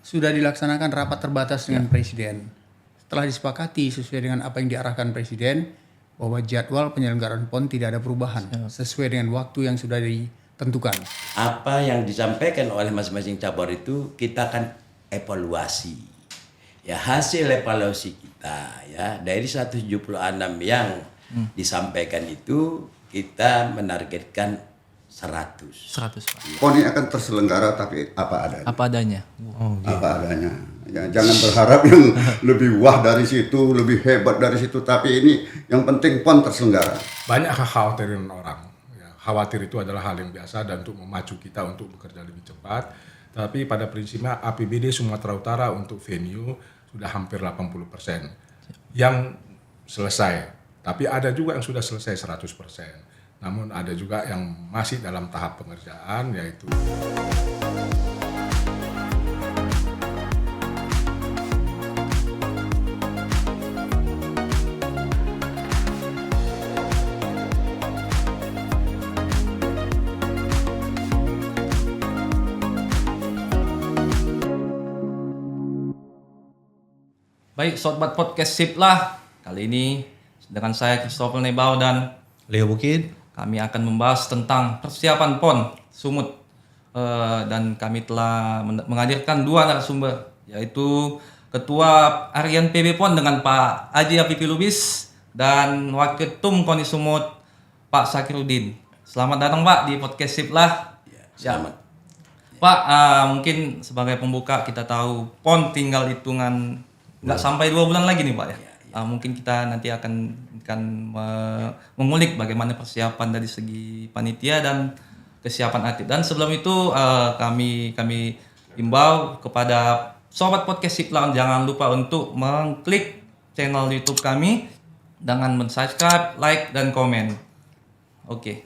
sudah dilaksanakan rapat terbatas dengan Presiden. Setelah disepakati sesuai dengan apa yang diarahkan Presiden, bahwa jadwal penyelenggaraan PON tidak ada perubahan sesuai dengan waktu yang sudah ditentukan. Apa yang disampaikan oleh masing-masing cabur itu kita akan evaluasi. Ya, hasil evaluasi kita ya dari 176 yang disampaikan itu kita menargetkan 100. 100 Pak. PON ini akan terselenggara tapi apa adanya. Apa adanya. Oh, gitu. Apa adanya. Ya, jangan berharap yang lebih wah dari situ, lebih hebat dari situ, tapi ini yang penting PON terselenggara. Banyak kekhawatiran orang. Ya, khawatir itu adalah hal yang biasa dan untuk memacu kita untuk bekerja lebih cepat. Tapi pada prinsipnya APBD Sumatera Utara untuk venue sudah hampir 80% yang selesai. Tapi ada juga yang sudah selesai 100%. Namun ada juga yang masih dalam tahap pengerjaan, yaitu Baik, Sobat Podcast Sip lah. Kali ini dengan saya Christopher Nebau dan Leo Bukit. kami akan membahas tentang persiapan PON Sumut. Dan kami telah menghadirkan dua narasumber, yaitu Ketua Harian PB PON dengan Pak Aji Apipi Lubis dan Wakil Ketum KONI Sumut Pak Sakirudin. Selamat datang Pak di Podcast Sip lah. Ya, selamat. Pak, mungkin sebagai pembuka kita tahu PON tinggal hitungan nggak sampai 2 bulan lagi nih Pak ya. Mungkin kita nanti akan mengulik bagaimana persiapan dari segi panitia dan kesiapan atlet. Dan sebelum itu kami himbau kepada Sobat Podcast Siklan jangan lupa untuk mengklik channel YouTube kami dengan subscribe, like dan komen. Oke.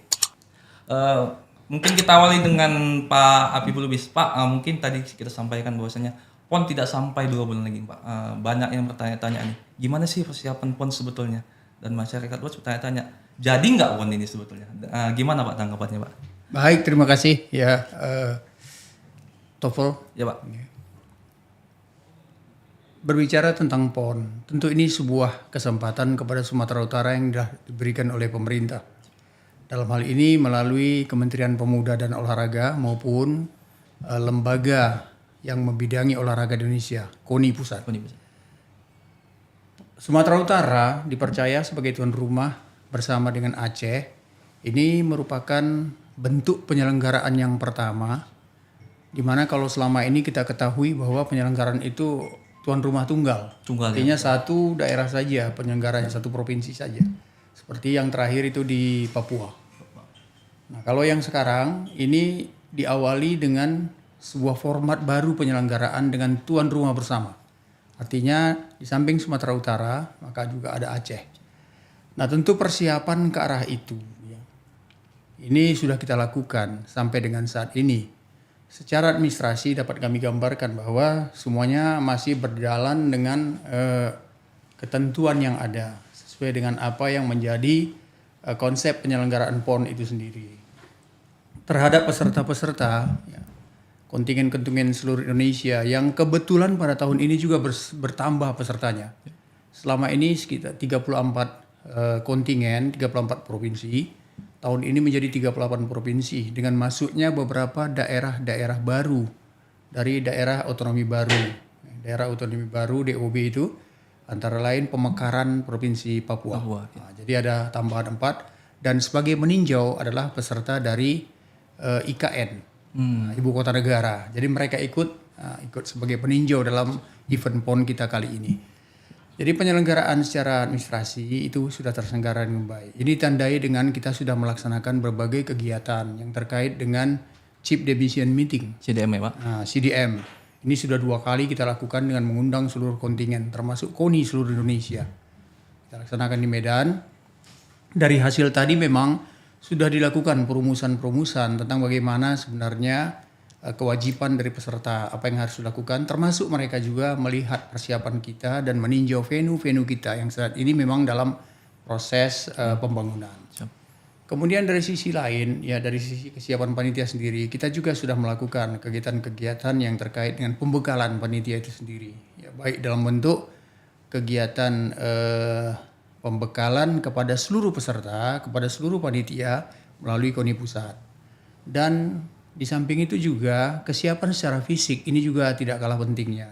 Mungkin kita awali dengan Pak Api Lubis. Pak, mungkin tadi kita sampaikan bahwasanya PON tidak sampai 2 bulan lagi, Pak. Banyak yang bertanya-tanya nih, gimana sih persiapan PON sebetulnya? Dan masyarakat luas bertanya-tanya, jadi nggak PON ini sebetulnya? Gimana Pak tanggapannya, Pak? Baik, terima kasih ya Tofel. Ya Pak. Berbicara tentang PON, tentu ini sebuah kesempatan kepada Sumatera Utara yang sudah diberikan oleh pemerintah. Dalam hal ini melalui Kementerian Pemuda dan Olahraga maupun lembaga yang membidangi olahraga di Indonesia, KONI Pusat. Sumatera Utara dipercaya sebagai tuan rumah bersama dengan Aceh. Ini merupakan bentuk penyelenggaraan yang pertama, di mana kalau selama ini kita ketahui bahwa penyelenggaraan itu tuan rumah tunggal. Artinya satu daerah saja penyelenggaranya, satu provinsi saja. Seperti yang terakhir itu di Papua. Nah, kalau yang sekarang ini diawali dengan sebuah format baru penyelenggaraan dengan tuan rumah bersama. Artinya di samping Sumatera Utara, maka juga ada Aceh. Nah, tentu persiapan ke arah itu ya, ini sudah kita lakukan sampai dengan saat ini. Secara administrasi dapat kami gambarkan bahwa semuanya masih berjalan dengan ketentuan yang ada sesuai dengan apa yang menjadi konsep penyelenggaraan PON itu sendiri. Terhadap peserta-peserta ya, kontingen-kontingen seluruh Indonesia yang kebetulan pada tahun ini juga bertambah pesertanya. Selama ini sekitar 34 kontingen, 34 provinsi. Tahun ini menjadi 38 provinsi dengan masuknya beberapa daerah-daerah baru dari daerah otonomi baru. Daerah otonomi baru DOB itu antara lain Pemekaran Provinsi Papua. Nah, jadi ada tambahan 4 dan sebagai meninjau adalah peserta dari IKN. Ibu Kota Negara. Jadi mereka ikut sebagai peninjau dalam event PON kita kali ini. Jadi penyelenggaraan secara administrasi itu sudah terselenggara dengan baik. Ini tandai dengan kita sudah melaksanakan berbagai kegiatan yang terkait dengan Chief Division Meeting. CDM ya Pak? Nah, CDM. Ini sudah 2 kali kita lakukan dengan mengundang seluruh kontingen termasuk KONI seluruh Indonesia. Kita laksanakan di Medan. Dari hasil tadi memang sudah dilakukan perumusan tentang bagaimana sebenarnya kewajiban dari peserta, apa yang harus dilakukan, termasuk mereka juga melihat persiapan kita dan meninjau venue-venue kita yang saat ini memang dalam proses pembangunan. Kemudian dari sisi lain, ya dari sisi kesiapan panitia sendiri, kita juga sudah melakukan kegiatan-kegiatan yang terkait dengan pembekalan panitia itu sendiri. Ya, baik dalam bentuk kegiatan pembekalan kepada seluruh peserta, kepada seluruh panitia melalui KONI Pusat. Dan di samping itu juga kesiapan secara fisik ini juga tidak kalah pentingnya.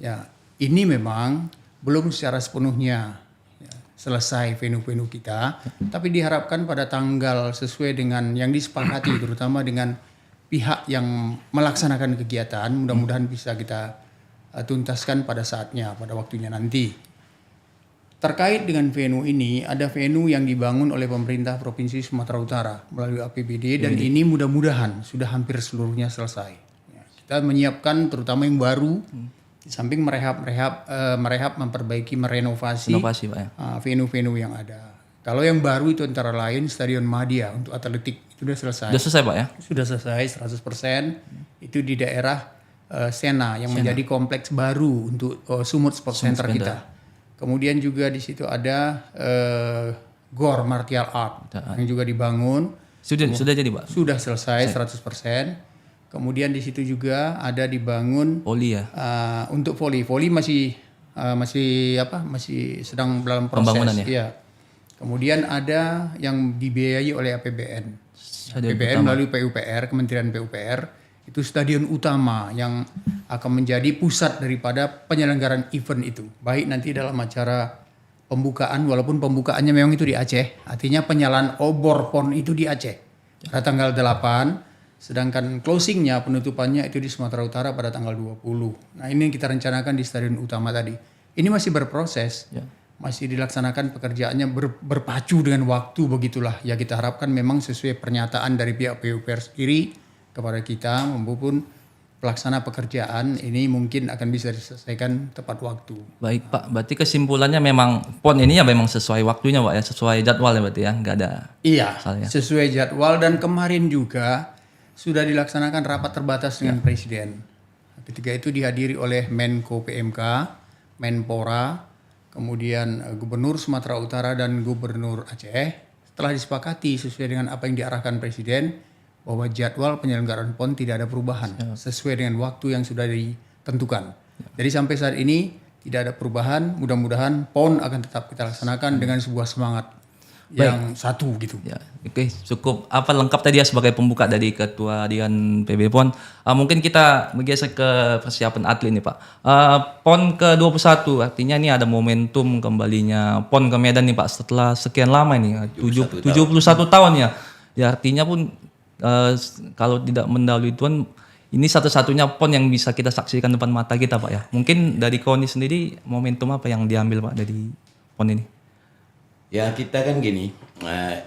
Ya, ini memang belum secara sepenuhnya selesai venue-venue kita, tapi diharapkan pada tanggal sesuai dengan yang disepakati, terutama dengan pihak yang melaksanakan kegiatan, mudah-mudahan bisa kita tuntaskan pada saatnya, pada waktunya nanti. Terkait dengan venue ini, ada venue yang dibangun oleh pemerintah Provinsi Sumatera Utara melalui APBD dan ini mudah-mudahan sudah hampir seluruhnya selesai. Ya, kita menyiapkan terutama yang baru, di samping merehab, memperbaiki, merenovasi Inovasi, Pak, ya. venue-venue yang ada. Kalau yang baru itu antara lain Stadion Madia untuk atletik itu sudah selesai. Sudah selesai, Pak, ya? Sudah selesai 100%. Itu di daerah Sena yang menjadi kompleks baru untuk Sumut Sport Center kita. Kemudian juga di situ ada GOR Martial Art yang juga dibangun. Sudah jadi, Pak? Sudah selesai 100%. Kemudian di situ juga ada dibangun Voli, ya? untuk voli masih sedang dalam proses. Pembangunan, ya? Iya. Kemudian ada yang dibiayai oleh APBN. APBN melalui PUPR, Kementerian PUPR, itu stadion utama yang akan menjadi pusat daripada penyelenggaraan event itu. Baik nanti dalam acara pembukaan, walaupun pembukaannya memang itu di Aceh, artinya penyalaan obor PON itu di Aceh pada tanggal 8, sedangkan closingnya, penutupannya itu di Sumatera Utara pada tanggal 20. Nah ini yang kita rencanakan di stadion utama tadi. Ini masih berproses, masih dilaksanakan pekerjaannya berpacu dengan waktu begitulah. Ya kita harapkan memang sesuai pernyataan dari pihak PUPR sendiri kepada kita maupun pelaksana pekerjaan ini mungkin akan bisa diselesaikan tepat waktu. Baik, Pak. Berarti kesimpulannya memang PON ini ya memang sesuai waktunya, Pak, ya, sesuai jadwal ya berarti ya, nggak ada. Iya, Misalnya. sesuai jadwal dan kemarin juga sudah dilaksanakan rapat terbatas dengan Presiden. Ketika itu dihadiri oleh Menko PMK, Menpora, kemudian Gubernur Sumatera Utara dan Gubernur Aceh. Setelah disepakati sesuai dengan apa yang diarahkan Presiden, bahwa jadwal penyelenggaraan PON tidak ada perubahan sesuai dengan waktu yang sudah ditentukan. Jadi sampai saat ini tidak ada perubahan. Mudah-mudahan PON akan tetap kita laksanakan dengan sebuah semangat yang satu gitu. Ya, oke, cukup lengkap tadi ya sebagai pembuka dari Ketua Harian PB PON. Mungkin kita bergeser ke persiapan atlet nih, Pak. PON ke-21 artinya ini ada momentum kembalinya PON ke Medan nih, Pak, setelah sekian lama ini 71 tahun ya. Ya artinya pun kalau tidak mendahului Tuhan, ini satu-satunya PON yang bisa kita saksikan depan mata kita, Pak, ya. Mungkin dari KONI sendiri momentum apa yang diambil, Pak, dari PON ini? Ya kita kan gini,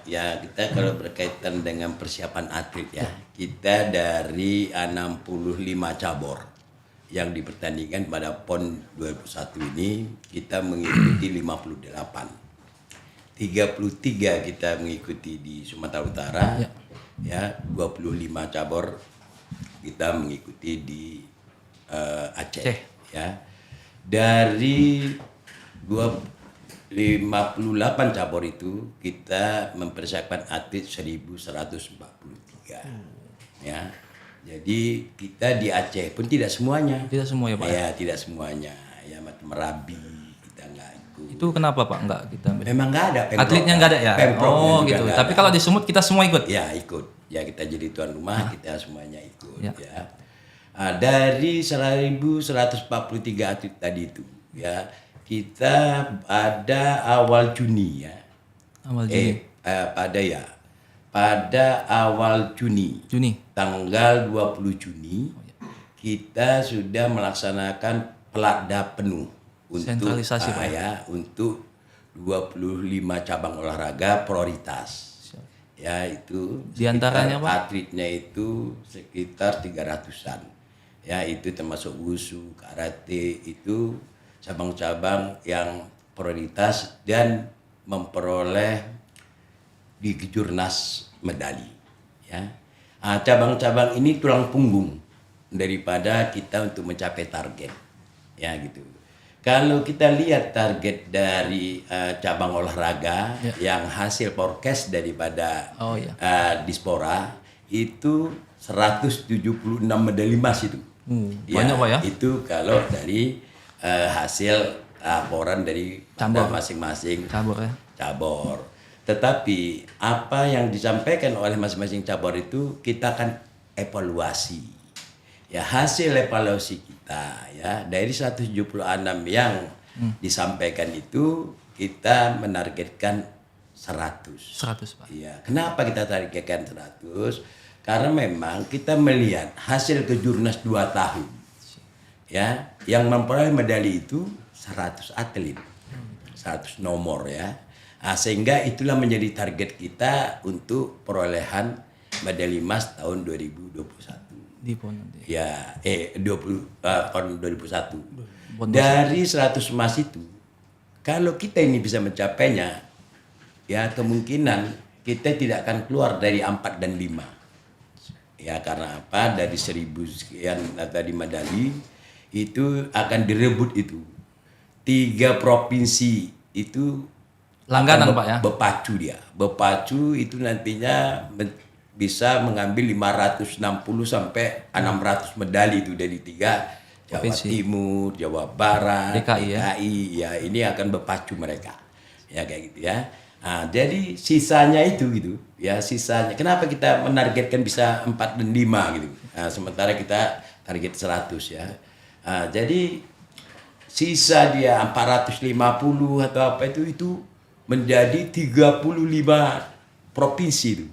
ya kita kalau berkaitan dengan persiapan atlet ya, kita dari 65 cabur yang dipertandingkan pada PON 21 ini kita mengikuti 58. 33 kita mengikuti di Sumatera Utara, ya 25 cabur kita mengikuti di Aceh. Ya. Dari 58 cabur itu kita mempersiapkan atlet 1143. Ya. Jadi kita di Aceh pun tidak semuanya. Tidak semua ya, Pak. Ya, tidak semuanya. Ya Merabi kita enggak ikut. Itu kenapa, Pak, enggak kita? Memang enggak ada Pemprov. Atletnya enggak ada ya? Pemprovnya juga gitu. enggak Tapi ada. kalau di Sumut kita semua ikut. Ya ikut. Ya kita jadi tuan rumah, kita semuanya ikut. Ya. Dari 1143 atlet tadi itu, ya kita pada awal Juni ya. Awal Juni. Pada awal Juni. Tanggal 20 Juni kita sudah melaksanakan pelatda penuh untuk sentralisasi, Pak, untuk 25 cabang olahraga prioritas. Ya itu di antaranya, Pak, atletnya itu sekitar 300-an. Ya itu termasuk wushu, karate, itu cabang-cabang yang prioritas dan memperoleh di kejurnas medali. Ya, cabang-cabang ini tulang punggung daripada kita untuk mencapai target. Ya gitu. Kalau kita lihat target dari cabang olahraga yang hasil forecast daripada Dispora itu 176 medali emas itu. Banyak Pak ya? Itu kalau dari hasil laporan dari masing-masing cabur. Tetapi apa yang disampaikan oleh masing-masing cabur itu kita akan evaluasi. Ya, hasil evaluasi kita ya dari 176 yang disampaikan itu kita menargetkan 100. 100 Pak. Iya, kenapa kita targetkan 100? Karena memang kita melihat hasil kejurnas 2 tahun. Ya, yang memperoleh medali itu 100 atlet. 100 nomor ya. Nah, sehingga itulah menjadi target kita untuk perolehan medali emas tahun 2021. Di PON nanti. Ya, tahun 2021. Dari 100 emas itu, kalau kita ini bisa mencapainya, ya kemungkinan kita tidak akan keluar dari 4 dan 5. Ya, karena apa? Dari 1000 sekian tadi medali itu akan direbut itu. 3 provinsi itu langganan Pak ya. Bepacu itu nantinya bisa mengambil 560 sampai 600 medali itu dari 3 Jawa Timur, Jawa Barat, DKI ya ini akan berpacu mereka. Ya kayak gitu ya. Nah, jadi sisanya itu gitu ya, sisanya. Kenapa kita menargetkan bisa 4 dan 5 gitu. Nah, sementara kita target 100 ya. Nah, jadi sisa dia 450 atau apa itu menjadi 35 provinsi itu.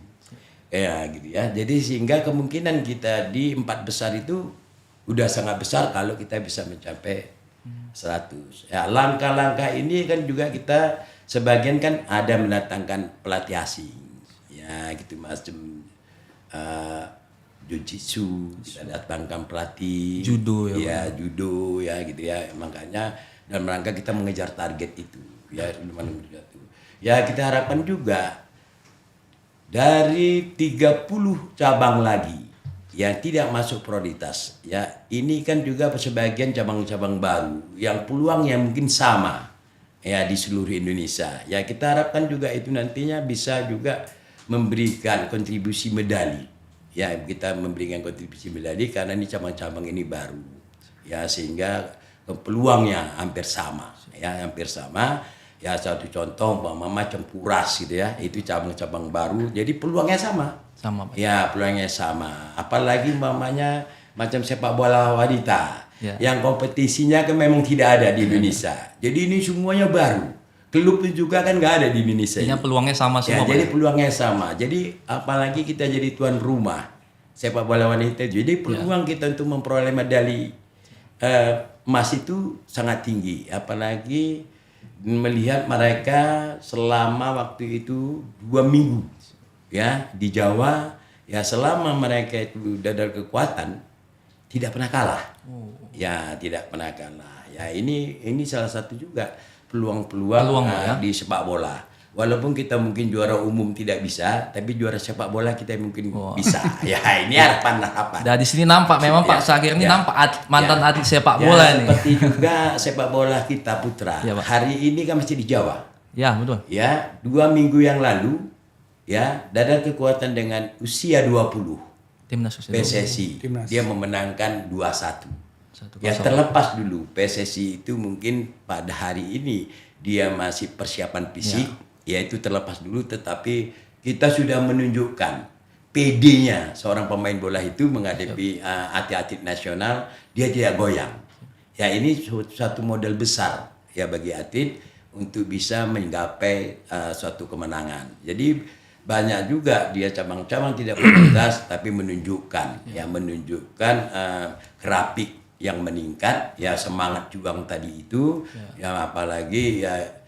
Ya gitu ya. Jadi sehingga kemungkinan kita di 4 besar itu udah sangat besar kalau kita bisa mencapai 100. Ya, langkah-langkah ini kan juga kita sebagian kan ada mendatangkan pelatih asing. Ya gitu macam jiu-jitsu, kita datangkan pelatih judo judo ya gitu ya. Makanya dalam rangka kita mengejar target itu. Ya, ya kita harapkan juga dari 30 cabang lagi yang tidak masuk prioritas ya, ini kan juga sebagian cabang-cabang baru yang peluang yang mungkin sama ya di seluruh Indonesia. Ya kita harapkan juga itu nantinya bisa juga memberikan kontribusi medali. Ya kita memberikan kontribusi medali karena ini cabang-cabang ini baru. Ya sehingga peluangnya hampir sama ya, hampir sama. Ya satu contoh macam Puras gitu ya, itu cabang-cabang baru jadi peluangnya sama Pak. Ya peluangnya sama, apalagi mamanya macam sepak bola wanita yang kompetisinya kan memang tidak ada di Indonesia, jadi ini semuanya baru, klub juga kan nggak ada di Indonesia. Jadinya peluangnya sama semua ya, jadi peluangnya sama, jadi apalagi kita jadi tuan rumah sepak bola wanita, jadi peluang kita untuk memperoleh medali emas itu sangat tinggi, apalagi melihat mereka selama waktu itu 2 minggu ya di Jawa ya, selama mereka itu dadar kekuatan tidak pernah kalah. Ya tidak pernah kalah ya, ini salah satu juga peluang di sepak bola. Walaupun kita mungkin juara umum tidak bisa, tapi juara sepak bola kita mungkin bisa. Ya ini harapan. Dari sini nampak memang Pak Syakir ini nampak mantan atlet sepak bola nih. Seperti juga sepak bola kita putra. Hari ini kan masih di Jawa. Ya betul. Ya 2 minggu yang lalu ya dadar kekuatan dengan usia 20 Timnas usia PSSI dia memenangkan 2-1. Ya terlepas dulu PSSI itu mungkin pada hari ini dia masih persiapan fisik. Ya itu terlepas dulu, tetapi kita sudah menunjukkan PD-nya seorang pemain bola itu menghadapi atlet-atlet nasional, dia tidak goyang. Ya ini suatu modal besar ya bagi atlet untuk bisa menggapai suatu kemenangan. Jadi banyak juga dia cabang-cabang tidak prioritas tapi menunjukkan grafik yang meningkat ya, semangat juang tadi itu yang apalagi ya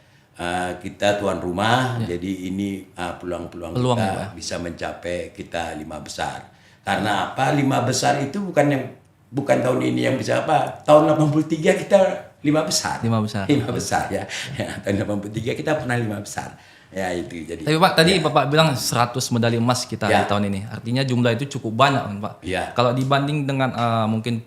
kita tuan rumah, jadi ini peluang-peluang kita bisa mencapai kita 5 besar. Karena apa? 5 besar itu bukan tahun ini yang bisa apa? Tahun 83 kita 5 besar. 5 besar ya. Tahun 83 kita pernah 5 besar. Ya itu jadi. Tapi Pak tadi Bapak bilang 100 medali emas kita di tahun ini. Artinya jumlah itu cukup banyak kan Pak. Kalau dibanding dengan mungkin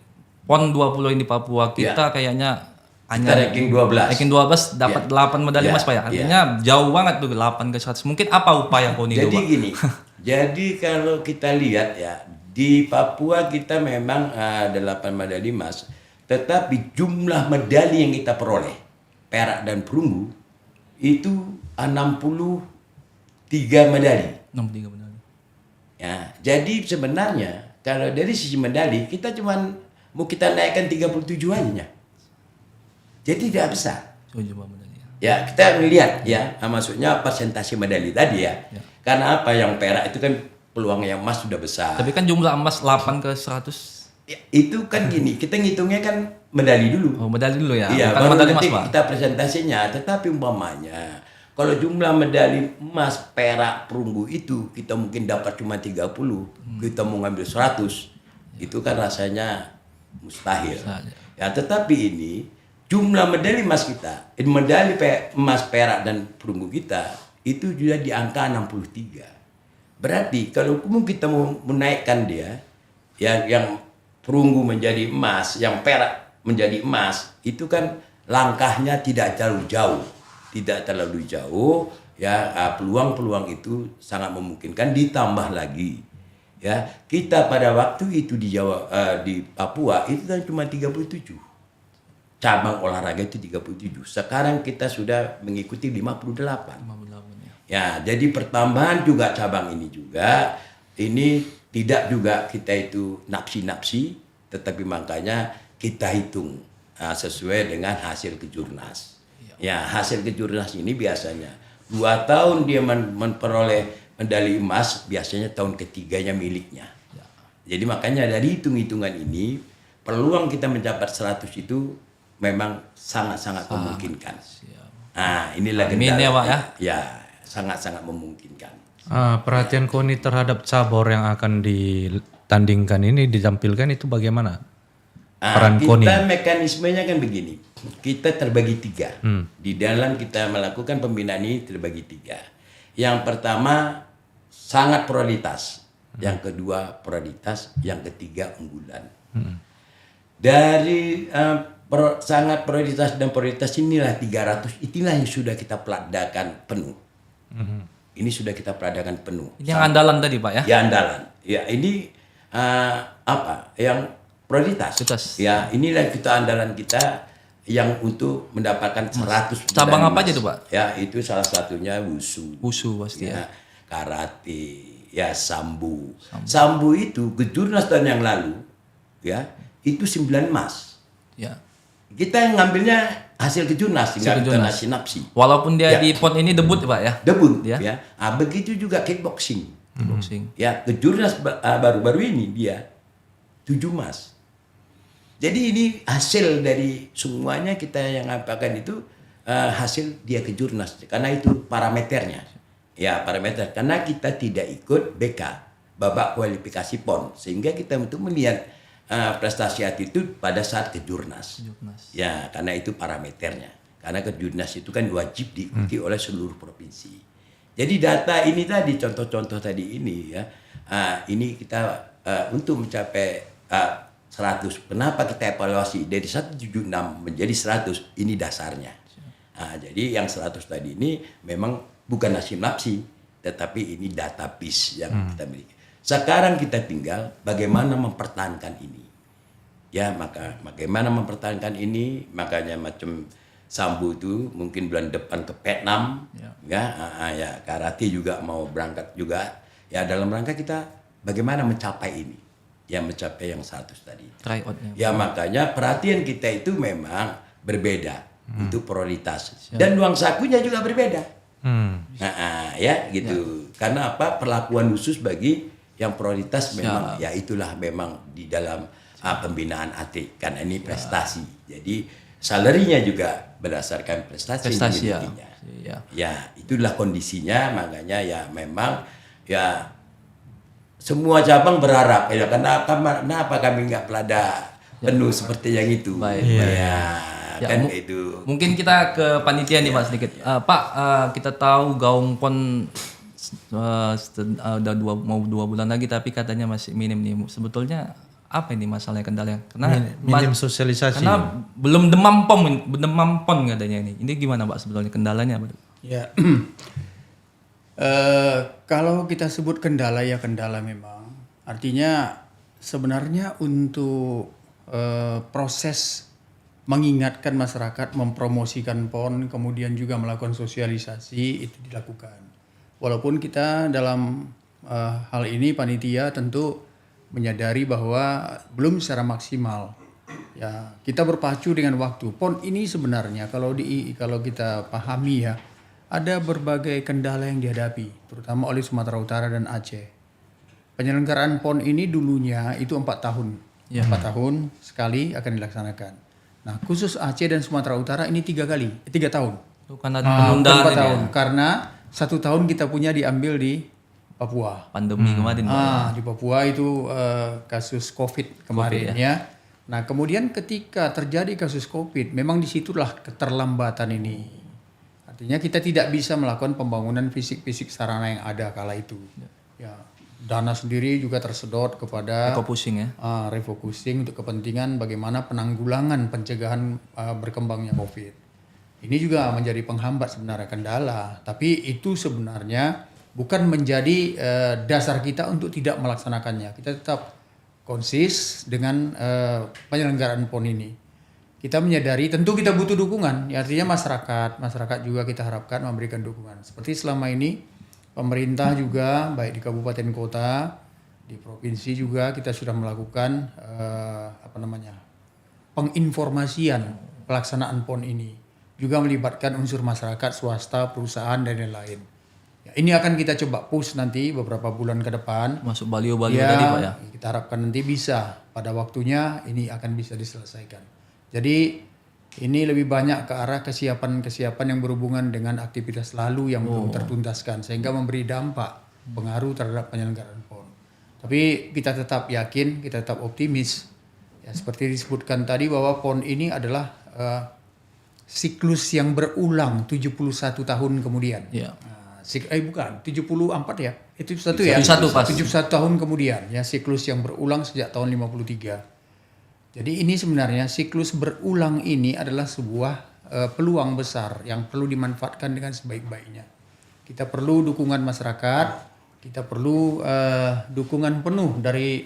PON 20 ini Papua kita kayaknya Kita ranking 12. Ranking 12 dapat 8 medali emas Pak ya. Artinya jauh banget tuh 8 ke 100. Mungkin apa upaya KONI Jadi itu Pak? gini, jadi kalau kita lihat ya, di Papua kita memang 8 medali emas, tetapi jumlah medali yang kita peroleh, perak dan perunggu, itu 63 medali. 63 medali. Ya, jadi sebenarnya kalau dari sisi medali, kita cuman mau kita naikkan 37 aja. Jadi tidak besar. Coba medali ya. Ya, kita melihat ya, maksudnya persentase medali tadi ya. Karena apa, yang perak itu kan peluang yang emas sudah besar. Tapi kan jumlah emas 8 ke 100. Ya, itu kan gini, kita ngitungnya kan medali dulu. Oh, medali dulu ya. Iya, Bukan baru medali emas nanti Pak. kita presentasinya. Tetapi umpamanya, kalau jumlah medali emas, perak, perunggu itu kita mungkin dapat cuma 30, kita mau ngambil 100, itu kan rasanya mustahil. Ya, tetapi ini jumlah medali emas kita, medali emas, perak dan perunggu kita itu juga di angka 63. Berarti kalau kita mau menaikkan dia, yang perunggu menjadi emas, yang perak menjadi emas, itu kan langkahnya tidak terlalu jauh, ya. Peluang-peluang itu sangat memungkinkan. Ditambah lagi, ya, kita pada waktu itu di Papua itu kan cuma 37. Cabang olahraga itu 37. Sekarang kita sudah mengikuti 58. Ya, jadi pertambahan juga cabang ini juga, ini tidak juga kita itu napsi-napsi, tetapi makanya kita hitung sesuai dengan hasil kejurnas. Ya, hasil kejurnas ini biasanya 2 tahun dia memperoleh medali emas, biasanya tahun ketiganya miliknya. Jadi makanya dari hitung-hitungan ini, peluang kita mencapai 100 itu memang sangat-sangat memungkinkan. Nah, inilah Amin ya, Pak ya. Ya, sangat-sangat memungkinkan. Perhatian KONI terhadap cabur yang akan ditandingkan ini ditampilkan itu bagaimana? Peran KONI. Kita mekanismenya kan begini. Kita terbagi 3. Di dalam kita melakukan pembinaan ini terbagi 3. Yang pertama sangat prioritas. Yang kedua prioritas. Yang ketiga unggulan. Dari sangat prioritas dan prioritas inilah 300. Inilah yang sudah kita peladakan penuh. Ini sudah kita peladakan penuh. Ini yang andalan tadi Pak ya? Ya, andalan. Ya, ini apa? Yang prioritas. Ya, inilah kita andalan kita yang untuk mendapatkan 100 Cabang medali apa aja emas. tuh Pak? Ya, itu salah satunya wushu. Wushu pasti Ya, karate, ya sambu. Sambu itu kejurnas tahun yang lalu, ya, itu 9 emas. Ya. Kita yang ngambilnya hasil kejurnas, tinggal kita nasi-napsi. Walaupun dia di PON ini debut Pak ya? Debut, Ya. ya. Begitu juga kickboxing. Kickboxing. Ya, kejurnas baru-baru ini dia 7 emas. Jadi ini hasil dari semuanya kita yang apakan itu hasil dia kejurnas. Karena itu parameternya. Ya, parameter. Karena kita tidak ikut BK, babak kualifikasi PON. Sehingga kita untuk melihat prestasi attitude pada saat kejurnas. Ya, karena itu parameternya. Karena kejurnas itu kan wajib diikuti oleh seluruh provinsi. Jadi data ini tadi, contoh-contoh tadi ini ya, ini kita untuk mencapai 100. Kenapa kita evaluasi dari 176 menjadi 100? Ini dasarnya. Jadi yang 100 tadi ini memang bukan nasi-napsi, tetapi ini database yang kita miliki. Sekarang kita tinggal bagaimana mempertahankan ini. Ya, maka bagaimana mempertahankan ini, makanya macam sambu itu mungkin bulan depan ke Vietnam, ya karate juga mau berangkat juga. Ya, dalam rangka kita bagaimana mencapai ini, ya mencapai yang 100 tadi. Tryout-nya. Ya, makanya perhatian kita itu memang berbeda, itu prioritas. Dan uang sakunya juga berbeda. Ya gitu. Karena apa? Perlakuan khusus bagi yang prioritas memang ya itulah memang di dalam pembinaan atlet, karena ini prestasi. Jadi salarinya juga berdasarkan prestasi yang dimilikinya. Ya, itulah kondisinya, makanya ya memang ya semua cabang berharap ya, kenapa kami nggak pelada penuh seperti yang itu. Kan itu. Mungkin kita ke panitia nih Pak sedikit. Pak, kita tahu Gaung PON udah 2 bulan lagi, tapi katanya masih minim nih. Sebetulnya apa ini masalahnya kendalanya? Karena Minim sosialisasi. karena belum demam pon katanya ini. Ini gimana Pak sebetulnya kendalanya Pak? Ya, kalau kita sebut kendala ya kendala memang. Artinya sebenarnya untuk proses mengingatkan masyarakat, mempromosikan PON, kemudian juga melakukan sosialisasi itu dilakukan. Walaupun kita dalam hal ini panitia tentu menyadari bahwa belum secara maksimal. Ya, kita berpacu dengan waktu. PON ini sebenarnya kalau kita pahami ya, ada berbagai kendala yang dihadapi, terutama oleh Sumatera Utara dan Aceh. Penyelenggaraan PON ini dulunya itu 4 tahun. 4 tahun sekali akan dilaksanakan. Nah, khusus Aceh dan Sumatera Utara ini 3 tahun. Itu karena penundaan 4 ini tahun. ya, Karena 1 tahun kita punya diambil di Papua. pandemi kemarin Pak. Di Papua itu kasus COVID kemarin ya. Nah, kemudian ketika terjadi kasus COVID, memang disitulah keterlambatan ini. Artinya kita tidak bisa melakukan pembangunan fisik sarana yang ada kala itu. Ya, dana sendiri juga tersedot kepada Refocusing ya. refocusing untuk kepentingan bagaimana penanggulangan pencegahan berkembangnya COVID. Ini juga menjadi penghambat sebenarnya kendala, tapi itu sebenarnya bukan menjadi dasar kita untuk tidak melaksanakannya. Kita tetap konsis dengan penyelenggaraan PON ini. Kita menyadari tentu kita butuh dukungan, ya, artinya masyarakat juga kita harapkan memberikan dukungan. Seperti selama ini pemerintah juga baik di kabupaten kota, di provinsi juga kita sudah melakukan penginformasian pelaksanaan PON ini. Juga melibatkan unsur masyarakat, swasta, perusahaan dan lain-lain. Ya, ini akan kita coba push nanti beberapa bulan ke depan. Masuk balio-balio tadi Pak ya. Kita harapkan nanti bisa pada waktunya ini akan bisa diselesaikan. Jadi ini lebih banyak ke arah kesiapan yang berhubungan dengan aktivitas lalu yang belum tertuntaskan sehingga memberi dampak pengaruh terhadap penyelenggaraan PON. Tapi kita tetap yakin, kita tetap optimis. Ya, seperti disebutkan tadi bahwa PON ini adalah siklus yang berulang 71 tahun kemudian. Iya. Bukan, 74 ya. Itu satu ya. 71 pas. 71 tahun kemudian ya, siklus yang berulang sejak tahun 53. Jadi ini sebenarnya siklus berulang ini adalah sebuah peluang besar yang perlu dimanfaatkan dengan sebaik-baiknya. Kita perlu dukungan masyarakat, kita perlu dukungan penuh dari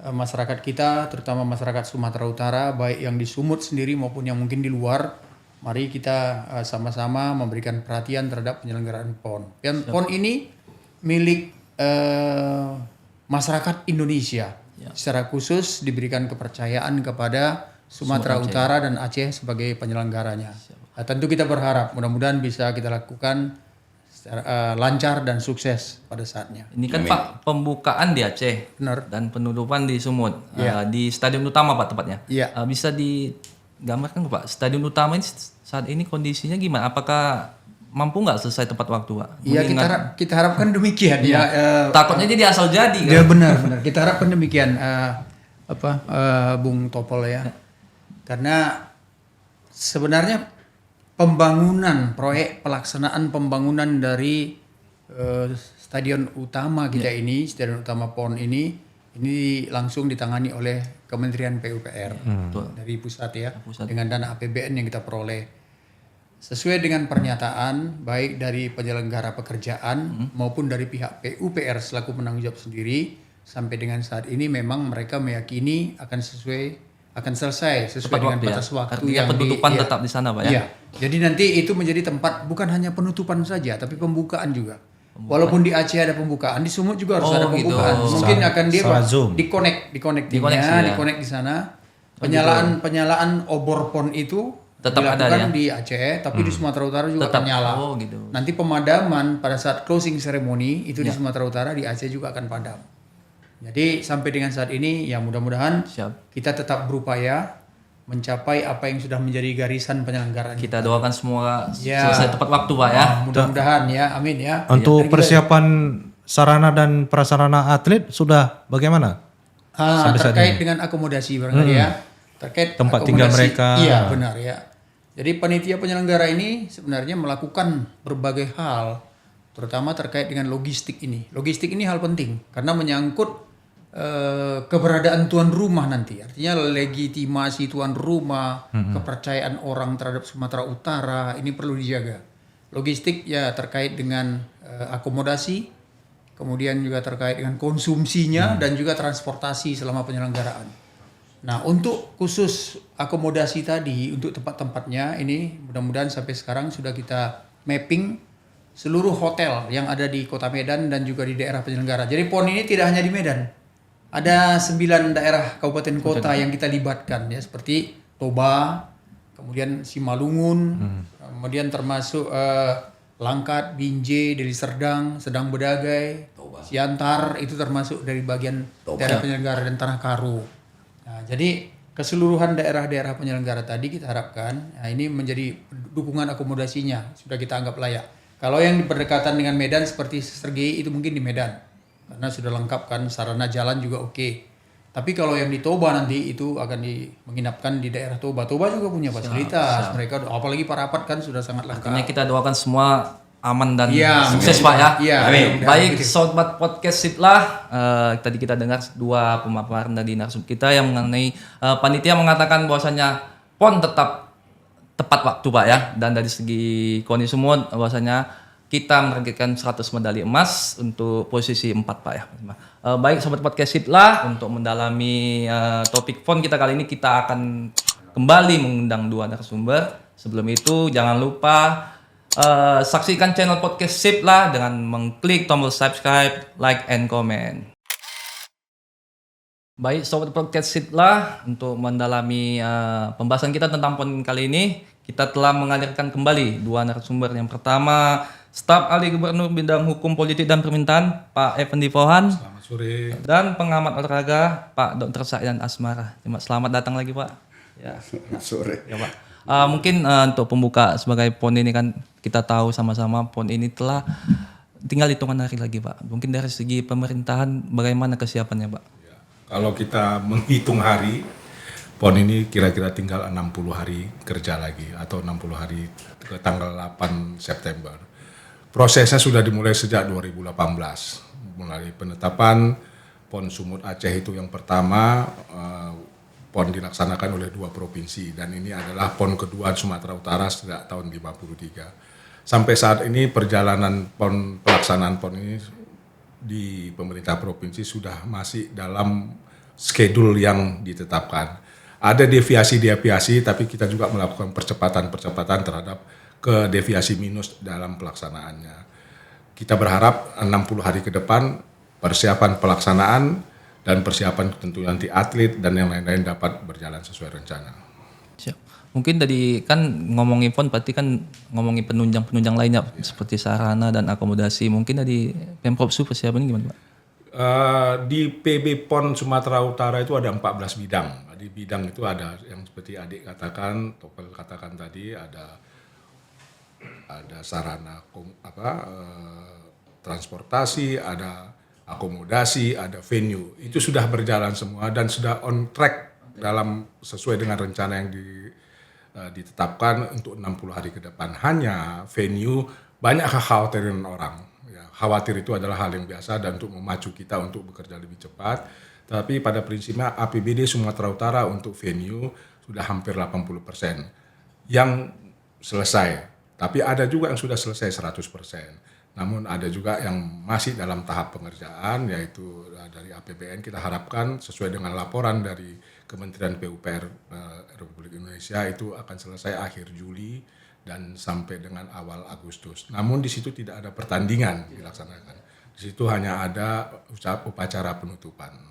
masyarakat kita, terutama masyarakat Sumatera Utara, baik yang di Sumut sendiri maupun yang mungkin di luar. Mari kita sama-sama memberikan perhatian terhadap penyelenggaraan PON. Dan PON ini milik masyarakat Indonesia. Secara khusus diberikan kepercayaan kepada Sumatera Utara dan Aceh sebagai penyelenggaranya. Nah, tentu kita berharap mudah-mudahan bisa kita lakukan secara lancar dan sukses pada saatnya. Ini kan Pak pembukaan di Aceh. Benar. Dan penutupan di Sumut. Di stadion utama Pak tepatnya. Iya. Bisa digambarkan Pak, stadion utama ini saat ini kondisinya gimana? Apakah mampu nggak selesai tepat waktu Pak? Iya, kita harapkan demikian ya. Takutnya jadi asal jadi kan? Ya benar. Kita harapkan demikian Bung Topol ya. Karena sebenarnya proyek pelaksanaan pembangunan dari stadion utama kita ini, stadion utama PON ini langsung ditangani oleh Kementerian PUPR dari pusat ya, dengan dana APBN yang kita peroleh. Sesuai dengan pernyataan baik dari penyelenggara pekerjaan maupun dari pihak PUPR selaku penanggung jawab sendiri, sampai dengan saat ini memang mereka meyakini akan selesai sesuai dengan batas waktu yang penutupan tetap di sana Pak ya. Iya. Jadi nanti itu menjadi tempat bukan hanya penutupan saja tapi pembukaan juga. Walaupun di Aceh ada pembukaan, di Sumut juga harus ada pembukaan. Gitu. Mungkin akan dia Di-connect sana. Penyalaan obor PON itu tetap ada dilakukan ya? di Aceh, tapi di Sumatera Utara juga Tetap. akan nyala. Gitu. Nanti pemadaman pada saat closing ceremony itu di Sumatera Utara, di Aceh juga akan padam. Jadi sampai dengan saat ini ya mudah-mudahan kita tetap berupaya mencapai apa yang sudah menjadi garisan penyelenggaraan. Kita doakan semua selesai tepat waktu Pak ya. Mudah-mudahan ya, amin ya. Untuk persiapan sarana dan prasarana atlet sudah bagaimana? Terkait dengan akomodasi barangkali ya. Terkait tempat tinggal mereka. Iya, benar ya. Jadi panitia penyelenggara ini sebenarnya melakukan berbagai hal, terutama terkait dengan logistik ini. Logistik ini hal penting karena menyangkut keberadaan tuan rumah nanti. Artinya legitimasi tuan rumah, kepercayaan orang terhadap Sumatera Utara ini perlu dijaga. Logistik ya terkait dengan akomodasi, kemudian juga terkait dengan konsumsinya dan juga transportasi selama penyelenggaraan. Nah, untuk khusus akomodasi tadi untuk tempat-tempatnya ini mudah-mudahan sampai sekarang sudah kita mapping seluruh hotel yang ada di Kota Medan dan juga di daerah penyelenggara. Jadi PON ini tidak hanya di Medan. Ada 9 daerah kabupaten kota yang kita libatkan ya, seperti Toba, kemudian Simalungun, kemudian termasuk Langkat, Binjai, Deli Serdang, Sedang Bedagai, Siantar itu termasuk dari bagian daerah penyelenggara dan Tanah Karo. Nah, jadi keseluruhan daerah-daerah penyelenggara tadi kita harapkan ini menjadi dukungan akomodasinya sudah kita anggap layak. Kalau yang berdekatan dengan Medan seperti Sergei itu mungkin di Medan. Karena sudah lengkap kan, sarana jalan juga oke. Tapi kalau yang di Toba nanti itu akan menginapkan di daerah Toba. Toba juga punya fasilitas. Mereka apalagi Parapat kan sudah sangat lengkap. Artinya kita doakan semua aman dan sukses Pak ya. Iya. Amin. Baik, Sobat Podcast Siplah, tadi kita dengar 2 pemaparan dari narasumber kita yang mengenai panitia mengatakan bahwasanya PON tetap tepat waktu Pak ya, dan dari segi KONI semua bahwasanya kita menargetkan 100 medali emas untuk posisi 4 Pak ya. Baik Sobat Podcast Siplah, untuk mendalami topik PON kita kali ini kita akan kembali mengundang 2 narasumber. Sebelum itu jangan lupa saksikan channel Podcast Siplah dengan mengklik tombol subscribe, like, and comment. Baik Sobat Podcast Siplah, untuk mendalami pembahasan kita tentang PON kali ini, kita telah menghadirkan kembali 2 narasumber. Yang pertama, Staf Ahli Gubernur Bidang Hukum Politik dan Pemerintahan, Pak Effendi Pohan. Selamat sore. Dan pengamat olahraga, Pak Dr. Saidan Asmara. Selamat datang lagi Pak. Ya. Selamat sore. Ya Pak. Mungkin untuk pembuka sebagai PON ini kan kita tahu sama-sama PON ini telah tinggal hitungan hari lagi Pak. Mungkin dari segi pemerintahan bagaimana kesiapannya Pak? Ya, kalau kita menghitung hari, PON ini kira-kira tinggal 60 hari kerja lagi atau 60 hari ke tanggal 8 September. Prosesnya sudah dimulai sejak 2018, mulai penetapan PON Sumut Aceh itu yang pertama, PON dilaksanakan oleh 2 provinsi dan ini adalah PON kedua Sumatera Utara sejak tahun 1953. Sampai saat ini perjalanan pelaksanaan PON ini di pemerintah provinsi sudah masih dalam schedule yang ditetapkan. Ada deviasi-deviasi tapi kita juga melakukan percepatan terhadap ke deviasi minus dalam pelaksanaannya. Kita berharap 60 hari ke depan persiapan pelaksanaan dan persiapan tentu nanti atlet dan yang lain-lain dapat berjalan sesuai rencana. Siap. Mungkin tadi kan ngomongin PON berarti kan ngomongin penunjang lainnya seperti sarana dan akomodasi. Mungkin dari Pemprov Su persiapan gimana Pak? Di PB PON Sumatera Utara itu ada 14 bidang. Di bidang itu ada yang seperti adik katakan, Topel katakan tadi, ada sarana transportasi, ada akomodasi, ada venue. Itu sudah berjalan semua dan sudah on track dalam sesuai dengan rencana yang ditetapkan untuk 60 hari ke depan. Hanya venue banyak kekhawatiran orang. Ya, khawatir itu adalah hal yang biasa dan untuk memacu kita untuk bekerja lebih cepat. Tapi pada prinsipnya APBD Sumatera Utara untuk venue sudah hampir 80% yang selesai. Tapi ada juga yang sudah selesai 100%. Namun ada juga yang masih dalam tahap pengerjaan, yaitu dari APBN kita harapkan sesuai dengan laporan dari Kementerian PUPR Republik Indonesia itu akan selesai akhir Juli dan sampai dengan awal Agustus. Namun di situ tidak ada pertandingan dilaksanakan. Di situ hanya ada upacara penutupan.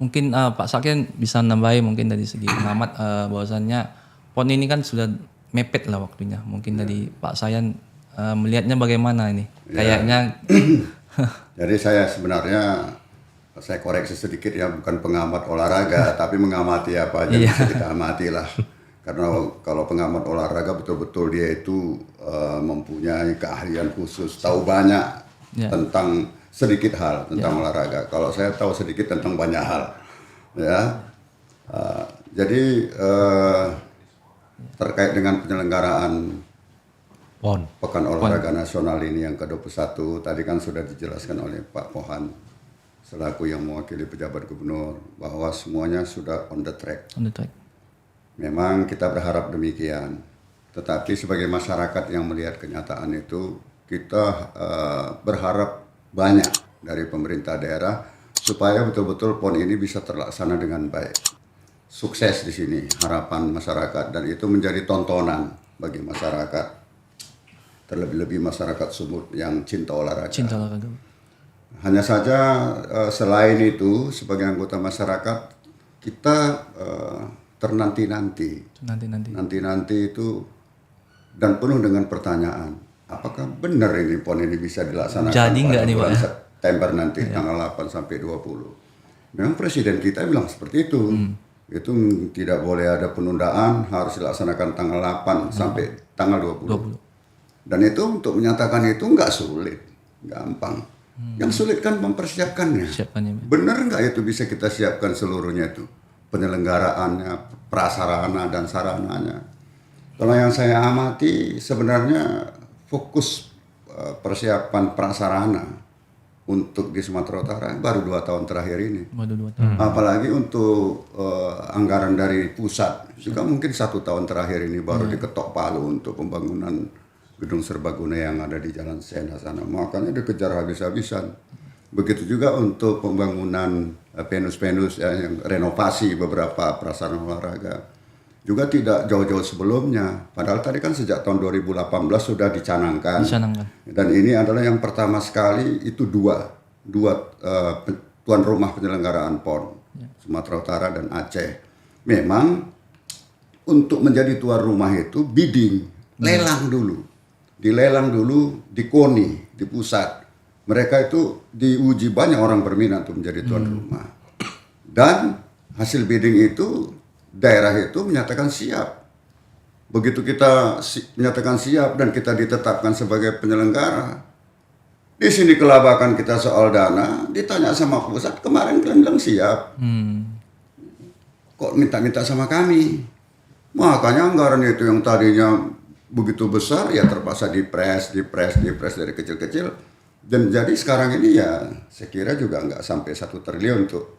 Mungkin Pak Sakien bisa nambahin mungkin dari segi pengamat bahwasannya PON ini kan sudah mepet lah waktunya. Mungkin dari Pak Sayan melihatnya bagaimana ini? Kayaknya. Jadi saya sebenarnya, saya koreksi sedikit ya, bukan pengamat olahraga, tapi mengamati apa aja bisa kita amati lah. Karena kalau pengamat olahraga betul-betul dia itu mempunyai keahlian khusus, tahu banyak tentang sedikit hal tentang olahraga. Kalau saya tahu sedikit tentang banyak hal, ya. Jadi terkait dengan penyelenggaraan PON. Pekan Olahraga Nasional ini yang ke-21 tadi kan sudah dijelaskan oleh Pak Pohan selaku yang mewakili pejabat gubernur bahwa semuanya sudah on the track. On the track. Memang kita berharap demikian. Tetapi sebagai masyarakat yang melihat kenyataan itu, kita berharap banyak dari pemerintah daerah supaya betul-betul PON ini bisa terlaksana dengan baik. Sukses di sini harapan masyarakat, dan itu menjadi tontonan bagi masyarakat. Terlebih-lebih masyarakat Sumut yang cinta olahraga. Cinta olahraga. Hanya saja selain itu sebagai anggota masyarakat kita ternanti-nanti. Nanti itu dan penuh dengan pertanyaan. Apakah benar ini PON ini bisa dilaksanakan Jadi pada nggak nih, bulan Pak, ya? September nanti tanggal 8 sampai 20. Memang Presiden kita bilang seperti itu. Itu tidak boleh ada penundaan, harus dilaksanakan tanggal 8 sampai tanggal 20. Dan itu untuk menyatakan itu nggak sulit, gampang. Yang sulit kan mempersiapkannya. Benar nggak itu bisa kita siapkan seluruhnya itu? Penyelenggaraannya, prasarana dan sarananya. Kalau yang saya amati sebenarnya fokus persiapan prasarana untuk di Sumatera Utara baru 2 tahun terakhir ini. Apalagi untuk anggaran dari pusat juga mungkin 1 tahun terakhir ini baru diketok palu untuk pembangunan gedung serbaguna yang ada di Jalan Sena sana. Makanya dikejar habis-habisan. Begitu juga untuk pembangunan penus-penus yang renovasi beberapa prasarana olahraga. Juga tidak jauh-jauh sebelumnya. Padahal tadi kan sejak tahun 2018 sudah dicanangkan. Dan ini adalah yang pertama sekali itu dua tuan rumah penyelenggaraan PON. Sumatera Utara dan Aceh. Memang untuk menjadi tuan rumah itu bidding, lelang dulu. Dilelang dulu di KONI, di pusat. Mereka itu diuji banyak orang berminat untuk menjadi tuan rumah. Dan hasil bidding itu daerah itu menyatakan siap. Begitu kita menyatakan siap dan kita ditetapkan sebagai penyelenggara, di sini kelabakan kita soal dana, ditanya sama pusat, kemarin kalian bilang siap. Kok minta-minta sama kami? Makanya anggaran itu yang tadinya begitu besar ya terpaksa dipres dari kecil-kecil. Dan jadi sekarang ini ya saya kira juga nggak sampai 1 triliun untuk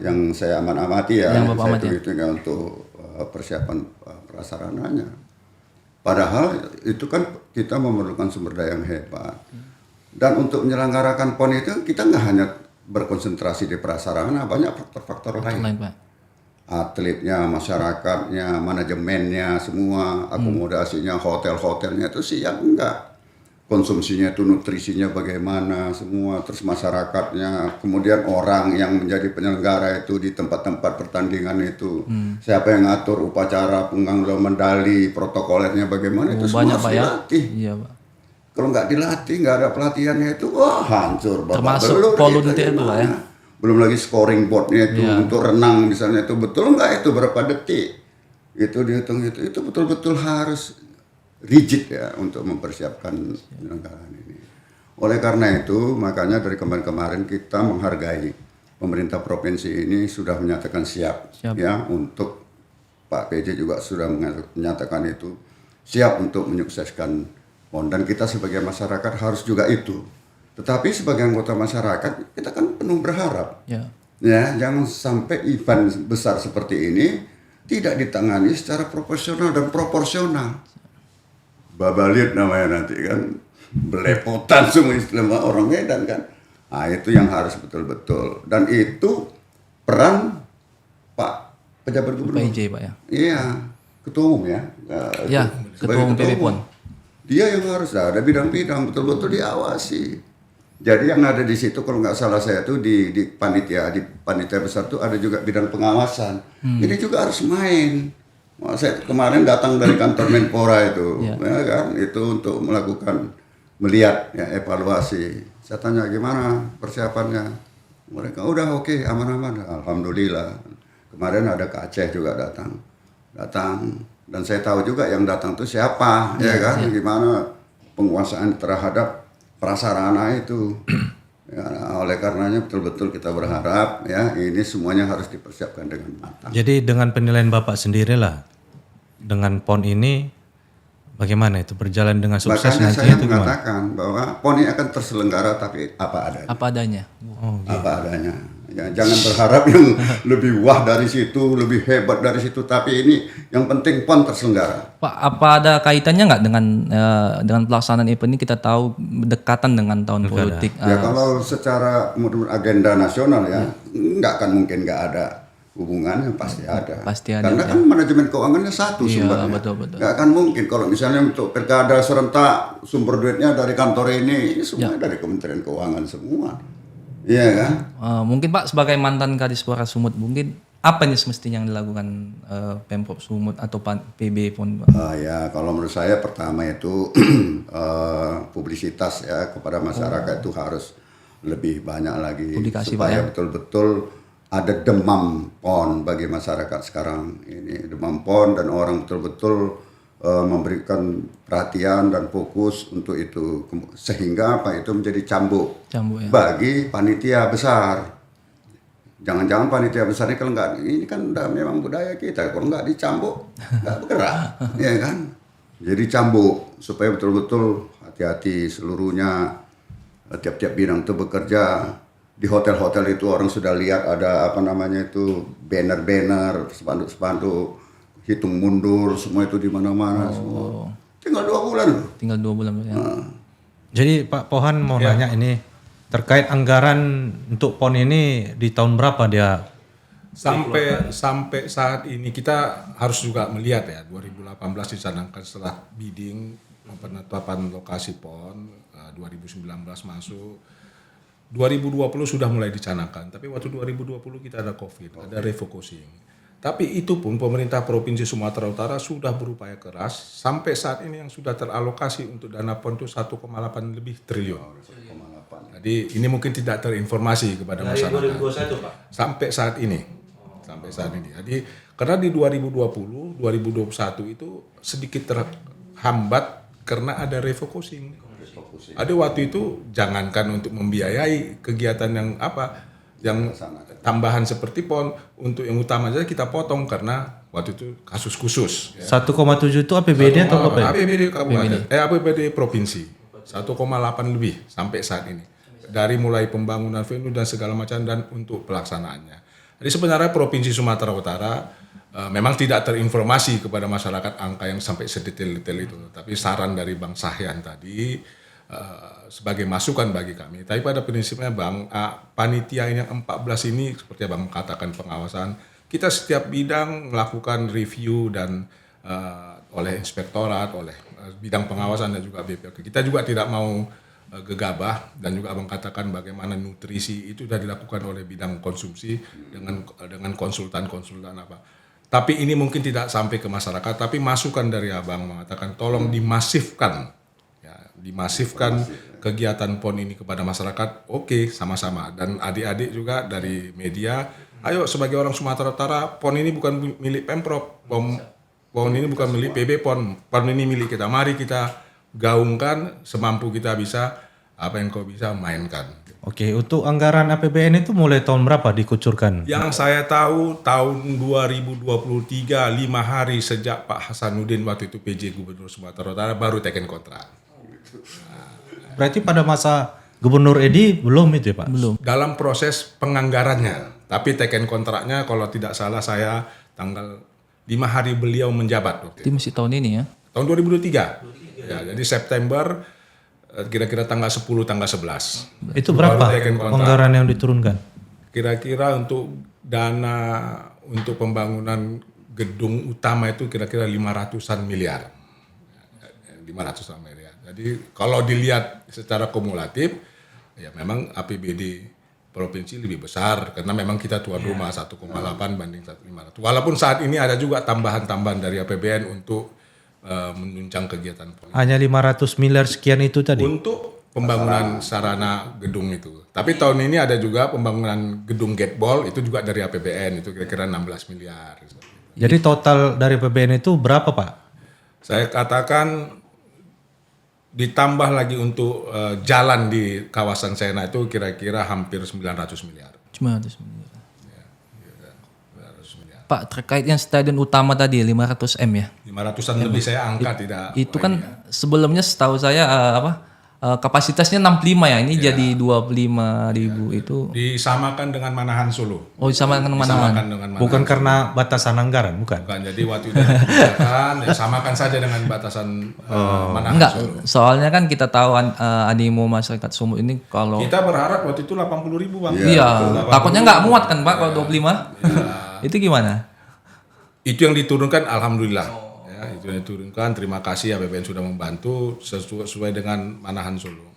yang saya amati ya, yang saya hitung untuk persiapan prasarananya. Padahal itu kan kita memerlukan sumber daya yang hebat. Dan untuk menyelenggarakan PON itu kita nggak hanya berkonsentrasi di prasarana, banyak faktor-faktor lain. Atletnya, masyarakatnya, manajemennya, semua akomodasinya, hotel-hotelnya itu siap enggak? Konsumsinya itu nutrisinya bagaimana semua, terus masyarakatnya, kemudian orang yang menjadi penyelenggara itu di tempat-tempat pertandingan itu, siapa yang ngatur upacara, penganggulan medali, protokolernya bagaimana, itu semua harus dilatih. Iya, Pak. Kalau nggak dilatih, nggak ada pelatihannya itu, wah hancur. Termasuk volunteer itu ya. Belum lagi scoring boardnya itu untuk renang misalnya itu betul nggak itu berapa detik, itu dihitung itu betul-betul harus rigid ya untuk mempersiapkan penyelenggaraan ini. Oleh karena itu makanya dari kemarin kita menghargai pemerintah provinsi ini sudah menyatakan siap. Ya untuk Pak PJ juga sudah menyatakan itu siap untuk menyukseskan PON, dan kita sebagai masyarakat harus juga itu. Tetapi sebagai anggota masyarakat kita kan penuh berharap. Ya, jangan sampai event besar seperti ini tidak ditangani secara profesional dan proporsional. Babalit namanya nanti kan, belepotan semua istilah orang Medan kan. Nah, itu yang harus betul-betul, dan itu peran Pak pejabat gubernur. PJ, Pak ya. Iya, ketua umum ya. Ya, ketua umum PB PON. Dia yang harus ada bidang-bidang betul-betul diawasi. Jadi yang ada di situ kalau nggak salah saya tuh di panitia besar tuh ada juga bidang pengawasan. Ini juga harus main. Saya kemarin datang dari kantor Menpora itu, ya kan, itu untuk melihat ya, evaluasi. Saya tanya gimana persiapannya. Mereka udah oke, aman-aman. Alhamdulillah. Kemarin ada ke Aceh juga datang. Dan saya tahu juga yang datang tuh siapa, ya kan, gimana penguasaan terhadap prasarana itu. Ya, oleh karenanya betul-betul kita berharap ya ini semuanya harus dipersiapkan dengan matang. Jadi dengan penilaian Bapak sendirilah dengan PON ini Bagaimana itu berjalan dengan sukses Makanya nanti saya itu gimana? mengatakan bahwa PON ini akan terselenggara tapi apa adanya. Apa adanya. Apa adanya. Ya, jangan berharap yang lebih wah dari situ, lebih hebat dari situ. Tapi ini yang penting PON terselenggara. Pak, apa ada kaitannya nggak dengan pelaksanaan event ini? Kita tahu berdekatan dengan tahun politik. Ya kalau secara menurut agenda nasional ya, nggak akan mungkin nggak ada hubungannya, pasti ada. Pasti ada, Karena kan manajemen keuangannya satu Iya, sumbernya. betul. Nggak akan mungkin kalau misalnya untuk pilkada serentak sumber duitnya dari kantor ini semua dari Kementerian Keuangan semua. Iya kan? Mungkin Pak sebagai mantan Kadispora Sumut, mungkin apa nih semestinya yang dilakukan Pemprov Sumut atau PB PON, Pak? Ya kalau menurut saya pertama itu publisitas ya kepada masyarakat itu harus lebih banyak lagi Publikasi, Pak, supaya ya? betul-betul ada demam PON bagi masyarakat sekarang ini, demam PON, dan orang betul-betul memberikan perhatian dan fokus untuk itu sehingga apa itu menjadi cambuk Cambuk, ya. bagi panitia besar. Jangan-jangan panitia besar ini kalau nggak, ini kan udah memang budaya kita, kalau nggak dicambuk nggak bergerak, ya kan? Jadi cambuk supaya betul-betul hati-hati seluruhnya, tiap-tiap bidang itu bekerja. Di hotel-hotel itu orang sudah lihat ada apa namanya itu banner-banner, spanduk-spanduk, hitung mundur, semua itu di mana-mana semua. Tinggal 2 bulan loh. Tinggal 2 bulan, ya. Jadi Pak Pohan mau nanya ini terkait anggaran untuk PON ini di tahun berapa dia? Sampai saat ini kita harus juga melihat ya 2018 dicanangkan setelah bidding penetapan lokasi PON, 2019 masuk, 2020 sudah mulai dicanangkan, tapi waktu 2020 kita ada COVID, ada refocusing. Tapi itu pun pemerintah Provinsi Sumatera Utara sudah berupaya keras, sampai saat ini yang sudah teralokasi untuk dana PON itu 1,8 lebih triliun. Jadi ini mungkin tidak terinformasi kepada masyarakat. 2021 Pak? Sampai saat ini. Sampai saat ini. Jadi karena di 2020, 2021 itu sedikit terhambat karena ada refocusing. Ada waktu itu jangankan untuk membiayai kegiatan yang tambahan seperti PON, untuk yang utama saja kita potong karena waktu itu kasus khusus. 1,7 itu APBD atau apa? APBD kabupaten, APBD provinsi 1,8 lebih sampai saat ini. Dari mulai pembangunan venue dan segala macam dan untuk pelaksanaannya. Jadi sebenarnya Provinsi Sumatera Utara memang tidak terinformasi kepada masyarakat angka yang sampai sedetail-detail itu. Tapi saran dari Bang Sahyan tadi sebagai masukan bagi kami. Tapi pada prinsipnya Bang, panitia ini yang 14 ini seperti Bang katakan pengawasan, kita setiap bidang melakukan review dan oleh inspektorat, oleh bidang pengawasan dan juga BPK. Kita juga tidak mau gegabah, dan juga Abang katakan bagaimana nutrisi itu sudah dilakukan oleh bidang konsumsi dengan konsultan-konsultan apa. Tapi ini mungkin tidak sampai ke masyarakat, tapi masukan dari Abang mengatakan tolong dimasifkan kegiatan PON ini kepada masyarakat. Oke, sama-sama, dan adik-adik juga dari media, ayo sebagai orang Sumatera Utara, PON ini bukan milik Pemprov, PON ini bukan milik PB PON ini milik kita. Mari kita gaungkan semampu kita bisa, apa yang kau bisa mainkan. Oke, untuk anggaran APBN itu mulai tahun berapa dikucurkan? Yang saya tahu tahun 2023, 5 hari sejak Pak Hasanuddin waktu itu PJ Gubernur Sumatera Utara baru teken kontrak. Berarti pada masa Gubernur Edi belum itu ya Pak? Belum. Dalam proses penganggarannya, tapi teken kontraknya kalau tidak salah saya tanggal 5 hari beliau menjabat waktu Itu masih tahun ini ya? tahun 2023. Ya, jadi September kira-kira tanggal 10, tanggal 11. Itu berapa Baru teken kontrak. anggaran yang diturunkan? Kira-kira untuk dana untuk pembangunan gedung utama itu kira-kira 500-an miliar. 500-an miliar. Jadi kalau dilihat secara kumulatif, ya memang APBD provinsi lebih besar karena memang kita tuan rumah 1,8 banding 1,500. Walaupun saat ini ada juga tambahan-tambahan dari APBN untuk menunjang kegiatan politik. Hanya 500 miliar sekian itu tadi? Untuk pembangunan sarana gedung itu. Tapi tahun ini ada juga pembangunan gedung gateball, itu juga dari APBN, itu kira-kira 16 miliar. Jadi total dari APBN itu berapa Pak? Saya katakan ditambah lagi untuk jalan di kawasan Sena itu kira-kira hampir 900 miliar. 900 miliar. Pak, terkait yang stadion utama tadi 500 M ya? 500 500-an lebih saya angkat tidak. Itu kan sebelumnya setahu saya kapasitasnya 65 ya. Ini jadi 25.000 itu. Disamakan dengan Manahan Solo. Oh, sama dengan mana? Disamakan dengan Manahan. Bukan karena batasan anggaran, bukan? Bukan. Jadi waktu itu dikerjakan, ya samakan saja dengan batasan Manahan Enggak, Solo. soalnya kan kita tahu animo masyarakat Sumut ini kalau Kita berharap waktu itu 80.000 Bang. iya, takutnya nggak muat kan Pak kalau 25. Itu gimana? Itu yang diturunkan, alhamdulillah. Ya, itu yang diturunkan. Terima kasih APBN sudah membantu sesuai dengan Manahan Solo.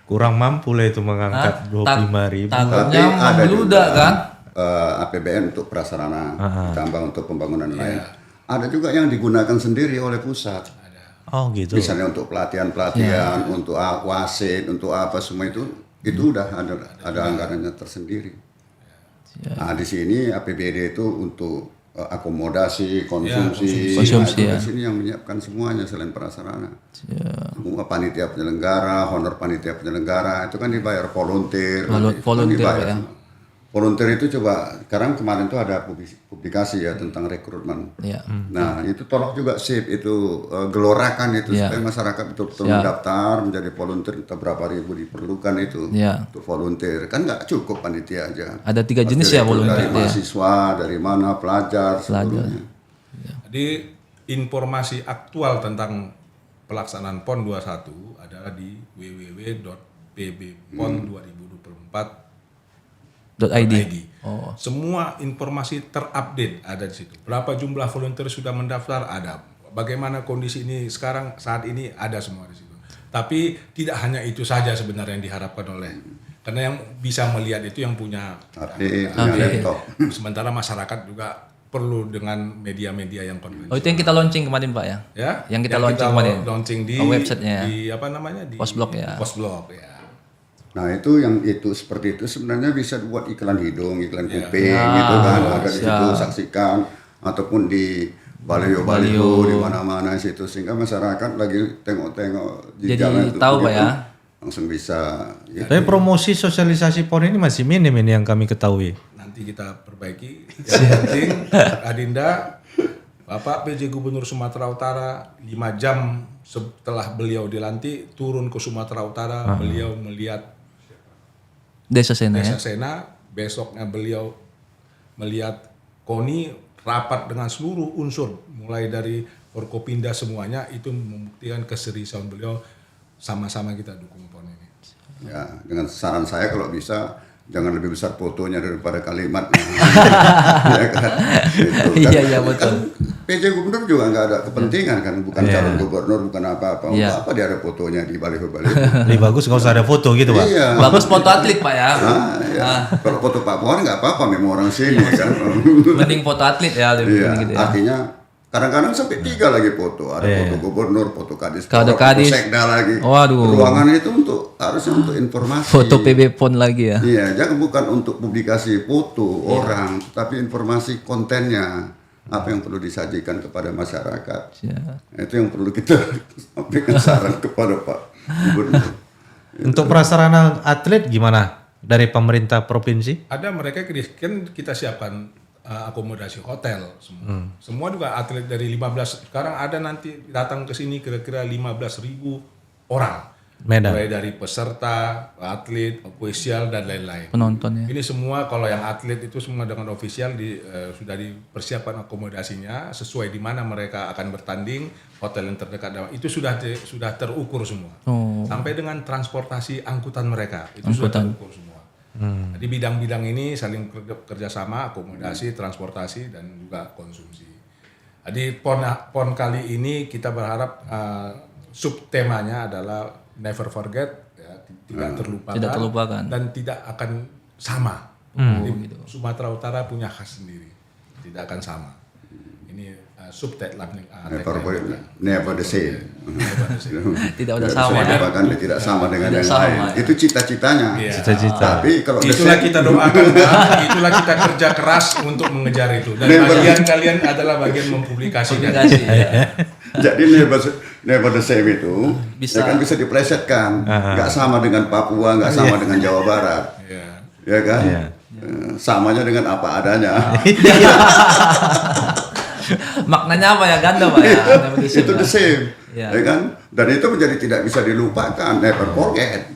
Kurang mampu lah itu mengangkat 25.000. Takutnya ada membludak kan? APBN untuk prasarana, tambah untuk pembangunan lain. Ada juga yang digunakan sendiri oleh pusat. Oh gitu. Misalnya untuk pelatihan, untuk wasit, untuk apa semua itu udah ada anggarannya tersendiri. Nah, di sini APBD itu untuk akomodasi, konsumsi. Konsumsi, Nah, itu di sini yang menyiapkan semuanya selain prasarana. Semua panitia penyelenggara, honor panitia penyelenggara itu kan dibayar volunteer. Volunteer dibayar. ya. Volunteer itu coba, sekarang kemarin tuh ada publikasi ya tentang rekrutmen. Iya. Nah itu tolong juga sip itu gelorakan itu Ya. supaya masyarakat betul-betul mendaftar menjadi volunteer, entah berapa ribu diperlukan itu Ya. untuk volunteer. Kan nggak cukup panitia aja. Ada 3 jenis Pasti ya rekrut volunteer dari ya. mahasiswa, dari mana pelajar seluruhnya. Jadi informasi aktual tentang pelaksanaan PON 21 adalah di www.pbpon2024.id. Semua informasi terupdate ada di situ. Berapa jumlah volunteer sudah mendaftar ada. Bagaimana kondisi ini sekarang saat ini ada semua di situ. Tapi tidak hanya itu saja sebenarnya yang diharapkan oleh, karena yang bisa melihat itu yang punya HP, punya laptop. sementara masyarakat juga perlu dengan media-media yang konvensional. Oh, itu yang kita launching kemarin Pak ya? Ya, Yang kita launching kemarin. launching di website-nya. di apa namanya? Di Postblog ya. Postblog ya. Nah itu yang itu seperti itu sebenarnya bisa buat iklan hidung, iklan kuping gitu kan, ada di situ saksikan ataupun di baliho di mana-mana situ sehingga masyarakat lagi tengok-tengok di Jadi jalan itu tahu Pak ya. langsung bisa. Ya. Tapi promosi sosialisasi PON ini masih minim ini yang kami ketahui. Nanti kita perbaiki. Yang penting Adinda, Bapak PJ Gubernur Sumatera Utara 5 jam setelah beliau dilantik turun ke Sumatera Utara, beliau melihat Desa Sena ya. Desa Sena, besoknya beliau melihat KONI rapat dengan seluruh unsur mulai dari Forkopinda semuanya itu membuktikan keseriusan beliau, sama-sama kita dukung PON ini. Ya, dengan saran saya kalau bisa jangan lebih besar fotonya daripada kalimat. Ya kan? Gitu. Iya, betul. PJ Gubernur juga nggak ada kepentingan kan, bukan calon gubernur, bukan apa-apa. Untuk apa dia ada fotonya di baliho-baliho? Lebih bagus nggak usah ada foto gitu Pak. Iya. Bagus foto atlet Pak ya. Ya. Kalau foto Pak Puan nggak apa-apa, memang orang sini kan. Mending foto atlet ya lebih Iya, gitu ya. artinya kadang-kadang sampai 3 lagi foto. Ada foto gubernur, foto kadis, Foto foto kadis. sekda lagi. Waduh. Ruangan itu harusnya untuk informasi. Foto PB PON lagi ya. Iya, jangan bukan untuk publikasi foto orang, tapi informasi kontennya. Apa yang perlu disajikan kepada masyarakat. Ya. Itu yang perlu kita sampaikan saran kepada Pak Gubernur. Untuk prasarana atlet gimana dari pemerintah provinsi? Ada mereka kan kita siapkan akomodasi hotel semua. Semua juga atlet dari 15 sekarang ada nanti datang ke sini kira-kira 15.000 orang. Medan. Mulai dari peserta, atlet, ofisial dan lain-lain. Penonton ya. Ini semua kalau yang atlet itu semua dengan ofisial sudah dipersiapkan akomodasinya sesuai di mana mereka akan bertanding, hotel yang terdekat itu sudah terukur semua. Oh. Sampai dengan transportasi angkutan mereka itu sudah terukur semua. Jadi bidang-bidang ini saling kerjasama, akomodasi, transportasi dan juga konsumsi. Jadi PON kali ini kita berharap subtemanya adalah Never Forget, ya, tidak terlupakan dan tidak akan sama. Jadi, Sumatera Utara punya khas sendiri, tidak akan sama. Ini subtagline Never the same. Tidak udah sama ya. Bahkan tidak sama dengan yang sama, lain. ya. Itu cita-citanya. Cita-cita. Tapi kalau itulah kita doakan, itulah kita kerja keras untuk mengejar itu. Dan bagian kalian adalah bagian mempublikasikan. Jadi never the same itu bisa, ya kan bisa diplesetkan, nggak sama dengan Papua, nggak sama dengan Jawa Barat, ya kan? Samanya dengan apa adanya. Maknanya apa ya, ganda Pak ya? Itu the same, Ya. ya kan? Dan itu menjadi tidak bisa dilupakan, never forget,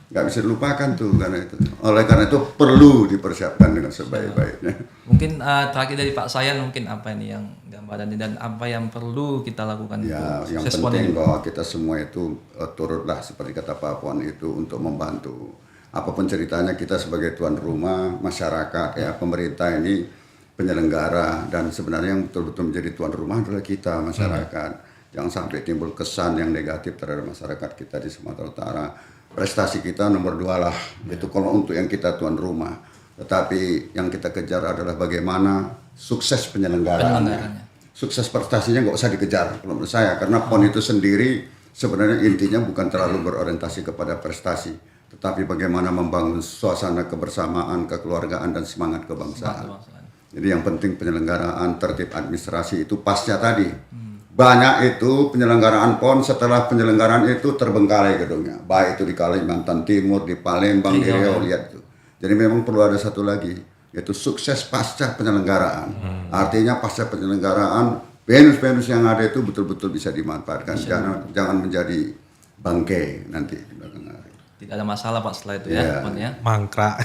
nggak bisa dilupakan tuh karena itu. Oleh karena itu perlu dipersiapkan dengan sebaik-baiknya. Mungkin terakhir dari Pak Sayan, mungkin apa ini yang gambarannya dan apa yang perlu kita lakukan Ya, untuk yang sukses PON penting ini? bahwa kita semua itu turutlah seperti kata Pak Puan itu untuk membantu. Apapun ceritanya kita sebagai tuan rumah, masyarakat ya, pemerintah ini penyelenggara dan sebenarnya yang betul-betul menjadi tuan rumah adalah kita masyarakat. Jangan sampai timbul kesan yang negatif terhadap masyarakat kita di Sumatera Utara. Prestasi kita nomor 2 lah, itu kalau untuk yang kita tuan rumah. Tetapi yang kita kejar adalah bagaimana sukses penyelenggaraannya. Sukses prestasinya nggak usah dikejar kalau menurut saya, karena PON itu sendiri sebenarnya intinya bukan terlalu berorientasi kepada prestasi, tetapi bagaimana membangun suasana kebersamaan, kekeluargaan dan semangat kebangsaan. Jadi yang penting penyelenggaraan tertib administrasi itu pasca tadi. Banyak itu penyelenggaraan PON, setelah penyelenggaraan itu terbengkalai gedungnya. Baik itu di Kalimantan Timur, di Palembang, di Riau, lihat itu. Jadi memang perlu ada satu lagi, yaitu sukses pasca penyelenggaraan. Artinya pasca penyelenggaraan, venus-venus yang ada itu betul-betul bisa dimanfaatkan. Jangan menjadi bangkai nanti di belakang hari. Tidak ada masalah Pak setelah itu Iya. ya, PON ya. Mangkrak.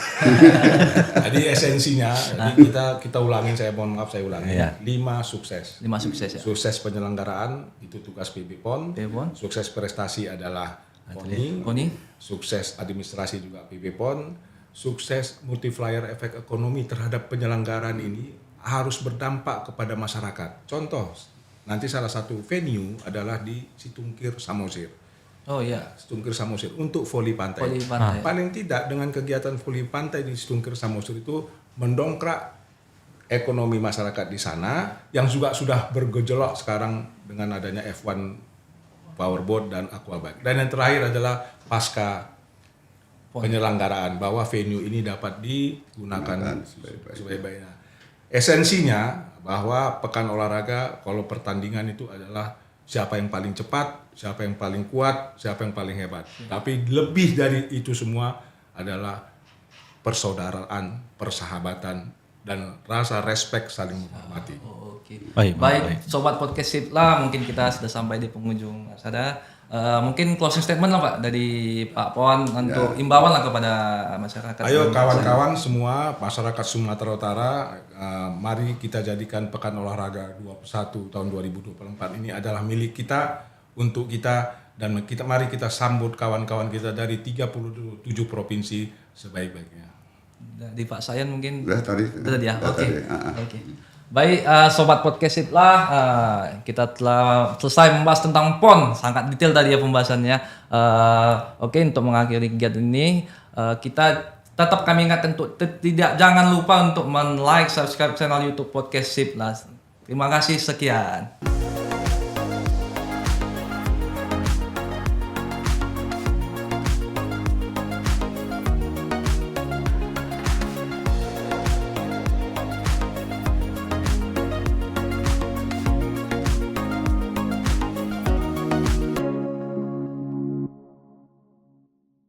Jadi esensinya, jadi kita ulangin, saya mohon maaf saya ulangi. 5 sukses. 5 sukses ya. Sukses penyelenggaraan itu tugas PB PON. PB-PON. Sukses prestasi adalah PONI. PONI. Sukses administrasi juga PB PON. Sukses multiplier efek ekonomi terhadap penyelenggaraan ini harus berdampak kepada masyarakat. Contoh, nanti salah satu venue adalah di Situngkir Samosir. Oh iya. Situngkir Samosir untuk voli pantai. Voli pantai. Paling tidak dengan kegiatan voli pantai di Situngkir Samosir itu mendongkrak ekonomi masyarakat di sana yang juga sudah bergejolak sekarang dengan adanya F1 powerboat dan aquabike. Dan yang terakhir adalah pasca penyelenggaraan bahwa venue ini dapat digunakan sebaik-baiknya. Esensinya bahwa pekan olahraga kalau pertandingan itu adalah siapa yang paling cepat, siapa yang paling kuat, siapa yang paling hebat. Tapi lebih dari itu semua adalah persaudaraan, persahabatan, dan rasa respek saling menghormati. Oke. Baik. Sobat Podcast Sip lah, mungkin kita sudah sampai di penghujung acara. Mungkin closing statement lah Pak dari Pak PON untuk imbauan lah kepada masyarakat. Ayo kawan-kawan semua masyarakat Sumatera Utara, mari kita jadikan Pekan Olahraga 21 tahun 2024 ini adalah milik kita, untuk kita, dan mari kita sambut kawan-kawan kita dari 37 provinsi sebaik-baiknya. Di Pak Sayan mungkin Udah tadi. ya. Udah Oke. tadi. Oke. Baik, Sobat Podcast Sip lah, kita telah selesai membahas tentang PON, sangat detail tadi ya pembahasannya. Oke, untuk mengakhiri kegiatan ini, kita tetap kami ingatkan untuk jangan lupa untuk like, subscribe channel YouTube Podcast Sip lah. Terima kasih, sekian.